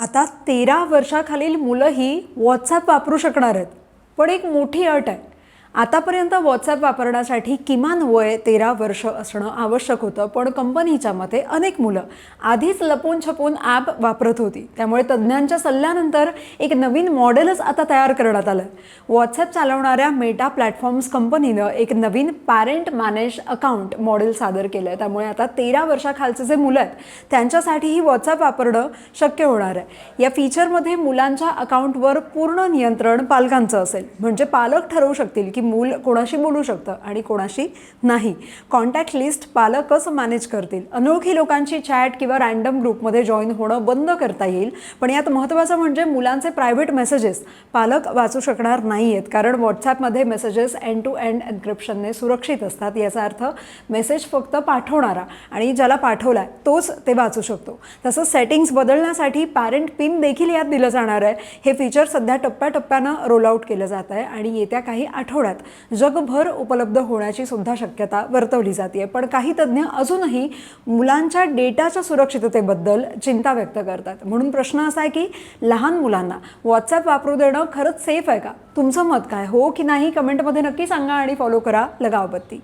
आता 13 वर्षाखालील मुलंही व्हॉट्सॲप वापरू शकणार आहेत. पण एक मोठी अट आहे. आतापर्यंत व्हॉट्सॲप वापरण्यासाठी किमान वय 13 वर्ष असणं आवश्यक होतं, पण कंपनीच्या मते अनेक मुलं आधीच लपून छपून ॲप वापरत होती. त्यामुळे तज्ज्ञांच्या सल्ल्यानंतर एक नवीन मॉडेलच आता तयार करण्यात आलं. व्हॉट्सॲप चालवणाऱ्या मेटा प्लॅटफॉर्म्स कंपनीनं एक नवीन पॅरेंट मॅनेज अकाउंट मॉडेल सादर केलं आहे. त्यामुळे आता 13 वर्षाखालचे जे मुलं आहेत त्यांच्यासाठीही व्हॉट्सॲप वापरणं शक्य होणार आहे. या फीचरमध्ये मुलांच्या अकाउंटवर पूर्ण नियंत्रण पालकांचं असेल. म्हणजे पालक ठरवू शकतील की मूल कोणाशी बोलू शकतं आणि कोणाशी नाही. कॉन्टॅक्ट लिस्ट पालकच मॅनेज करतील. अनोळखी लोकांची चॅट किंवा रँडम ग्रुपमध्ये जॉईन होणं बंद करता येईल. पण यात महत्त्वाचं म्हणजे मुलांचे प्रायव्हेट मेसेजेस पालक वाचू शकणार नाही आहेत, कारण व्हॉट्सॲपमध्ये मेसेजेस एंड टू एंड एन्क्रिप्शनने सुरक्षित असतात. याचा अर्थ मेसेज फक्त पाठवणारा आणि ज्याला पाठवलाय तोच ते वाचू शकतो. तसंच सेटिंग्स बदलण्यासाठी पॅरेंट पिन देखील यात दिलं जाणार आहे. हे फीचर सध्या टप्प्याटप्प्यानं रोल आउट केलं जात आहे आणि येत्या काही आठवड्यात जगभर उपलब्ध होण्याची सुद्धा शक्यता वर्तवली जाते. पण काही तज्ज्ञ अजूनही मुलांच्या डेटाच्या सुरक्षिततेबद्दल चिंता व्यक्त करतात. म्हणून प्रश्न असा आहे की लहान मुलांना व्हॉट्सॲप वापरू देणं खरंच सेफ आहे का? तुमचं मत काय? हो की नाही कमेंटमध्ये नक्की सांगा आणि फॉलो करा लगावबत्ती.